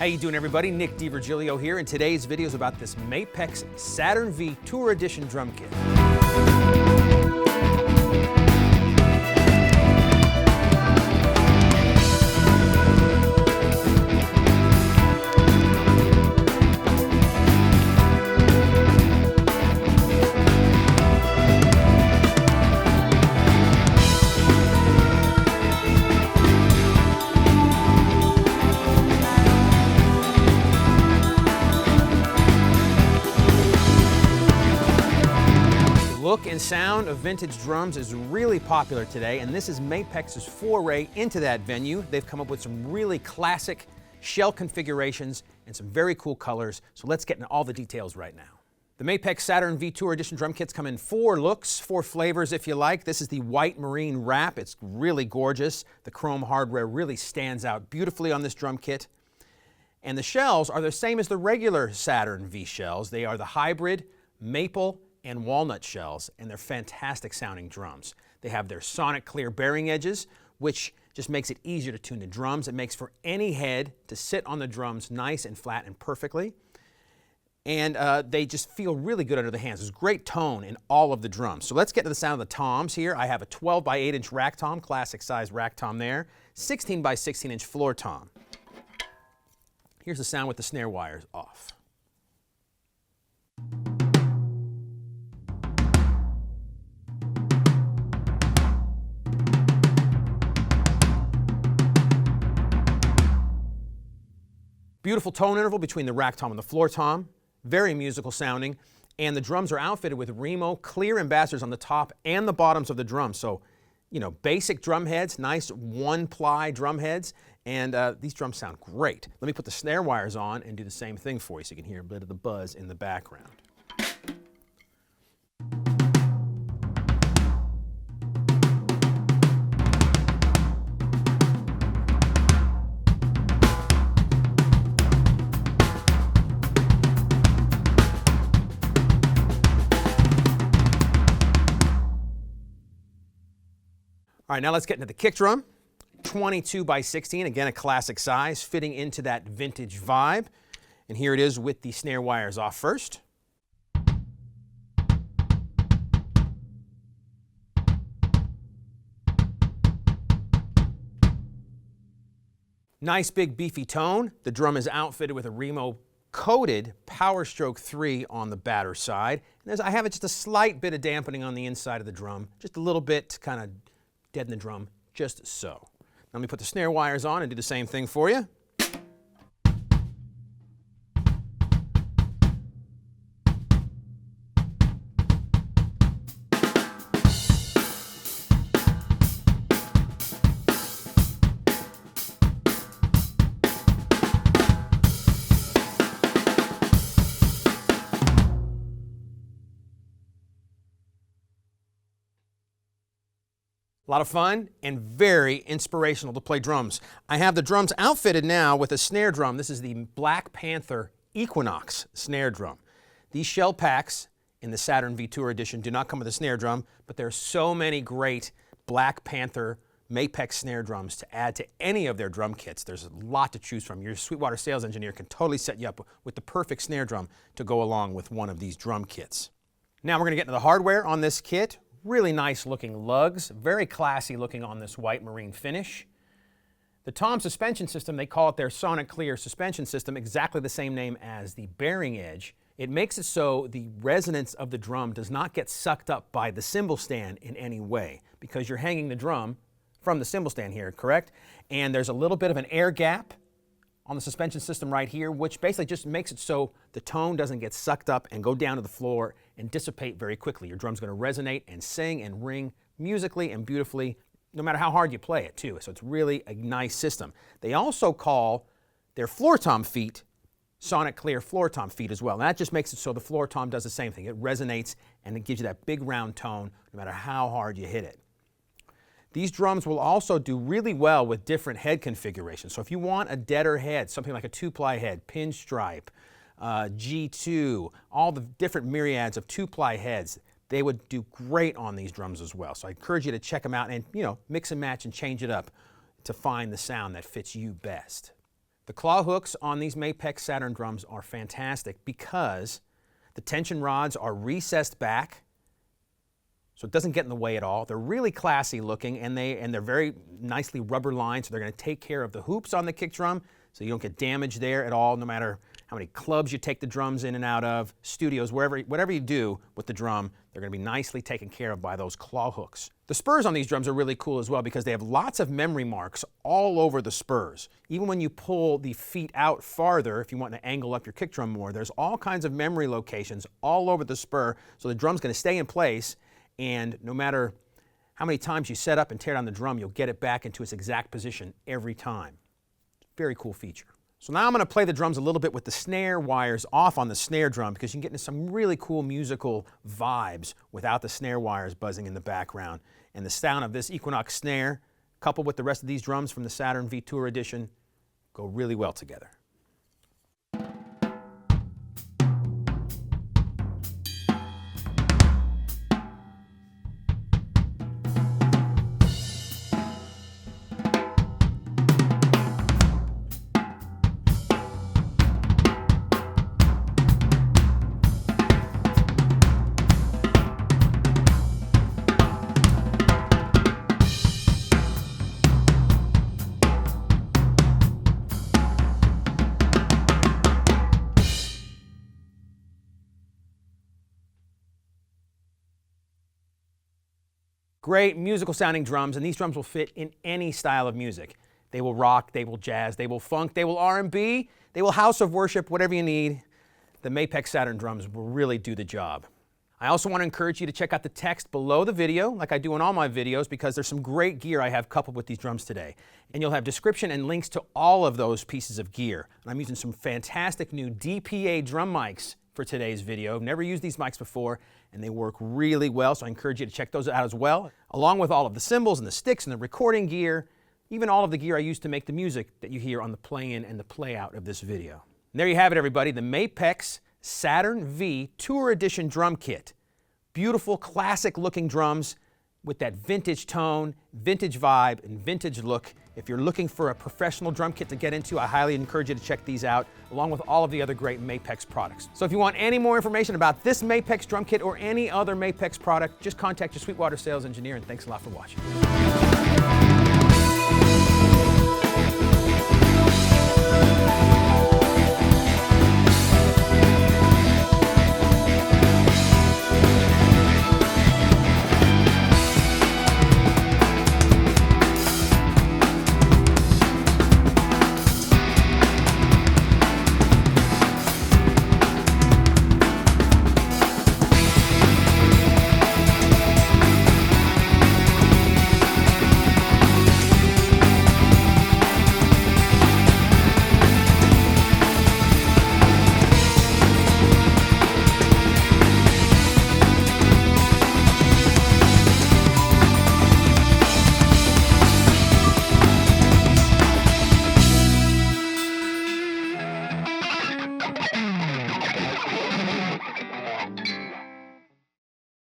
How you doing, everybody? Nick DiVirgilio here, and today's video is about this Mapex Saturn V Tour Edition drum kit. Look and sound of vintage drums is really popular today, and this is Mapex's foray into that venue. They've come up with some really classic shell configurations and some very cool colors, so let's get into all the details right now. The Mapex Saturn V Tour Edition drum kits come in 4 looks, 4 flavors if you like. This is the white marine wrap. It's really gorgeous. The chrome hardware really stands out beautifully on this drum kit. And the shells are the same as the regular Saturn V shells. They are the hybrid maple and walnut shells, and they're fantastic sounding drums. They have their SONIClear bearing edges, which just makes it easier to tune the drums. It makes for any head to sit on the drums nice and flat and perfectly. And they just feel really good under the hands. There's great tone in all of the drums. So let's get to the sound of the toms here. I have a 12 by 8 inch rack tom, classic size rack tom there, 16 by 16 inch floor tom. Here's the sound with the snare wires off. Beautiful tone interval between the rack tom and the floor tom, very musical sounding, and the drums are outfitted with Remo clear embassadors on the top and the bottoms of the drums. So, you know, basic drum heads, nice 1-ply drum heads, and these drums sound great. Let me put the snare wires on and do the same thing for you so you can hear a bit of the buzz in the background. All right, now let's get into the kick drum. 22 by 16, again a classic size, fitting into that vintage vibe. And here it is with the snare wires off first. Nice big beefy tone. The drum is outfitted with a Remo coated Power Stroke 3 on the batter side. And I have just a slight bit of dampening on the inside of the drum, just a little bit to kind of deaden the drum, just so. Now let me put the snare wires on and do the same thing for you. A lot of fun and very inspirational to play drums. I have the drums outfitted now with a snare drum. This is the Black Panther Equinox snare drum. These shell packs in the Saturn V Tour Edition do not come with a snare drum, but there are so many great Black Panther Mapex snare drums to add to any of their drum kits. There's a lot to choose from. Your Sweetwater sales engineer can totally set you up with the perfect snare drum to go along with one of these drum kits. Now we're going to get into the hardware on this kit. Really nice looking lugs, very classy looking on this white marine finish. The tom suspension system, they call it their SONIClear suspension system, exactly the same name as the bearing edge. It makes it so the resonance of the drum does not get sucked up by the cymbal stand in any way, because you're hanging the drum from the cymbal stand here, correct? And there's a little bit of an air gap on the suspension system right here, which basically just makes it so the tone doesn't get sucked up and go down to the floor and dissipate very quickly. Your drum's going to resonate and sing and ring musically and beautifully, no matter how hard you play it too. So it's really a nice system. They also call their floor tom feet SONIClear floor tom feet as well. And that just makes it so the floor tom does the same thing. It resonates and it gives you that big round tone no matter how hard you hit it. These drums will also do really well with different head configurations. So if you want a deader head, something like a 2-ply head, pinstripe, G2, all the different myriads of 2-ply heads, they would do great on these drums as well. So I encourage you to check them out and, mix and match and change it up to find the sound that fits you best. The claw hooks on these Mapex Saturn drums are fantastic because the tension rods are recessed back, so it doesn't get in the way at all. They're really classy looking, and they're very nicely rubber lined, so they're going to take care of the hoops on the kick drum, so you don't get damage there at all, no matter how many clubs you take the drums in and out of, studios, whatever you do with the drum, they're going to be nicely taken care of by those claw hooks. The spurs on these drums are really cool as well because they have lots of memory marks all over the spurs. Even when you pull the feet out farther, if you want to angle up your kick drum more, there's all kinds of memory locations all over the spur, so the drum's going to stay in place, and no matter how many times you set up and tear down the drum, you'll get it back into its exact position every time. Very cool feature. So now I'm going to play the drums a little bit with the snare wires off on the snare drum because you can get into some really cool musical vibes without the snare wires buzzing in the background. And the sound of this Equinox snare, coupled with the rest of these drums from the Saturn V Tour Edition, go really well together. Great musical sounding drums, and these drums will fit in any style of music. They will rock, they will jazz, they will funk, they will R&B, they will house of worship, whatever you need. The Mapex Saturn drums will really do the job. I also want to encourage you to check out the text below the video, like I do in all my videos, because there's some great gear I have coupled with these drums today. And you'll have description and links to all of those pieces of gear. And I'm using some fantastic new DPA drum mics for today's video. I've never used these mics before, and they work really well, so I encourage you to check those out as well, along with all of the cymbals and the sticks and the recording gear, even all of the gear I use to make the music that you hear on the play-in and the play-out of this video. And there you have it, everybody, the Mapex Saturn V Tour Edition drum kit. Beautiful, classic-looking drums with that vintage tone, vintage vibe, and vintage look. If you're looking for a professional drum kit to get into, I highly encourage you to check these out, along with all of the other great Mapex products. So if you want any more information about this Mapex drum kit or any other Mapex product, just contact your Sweetwater sales engineer, and thanks a lot for watching.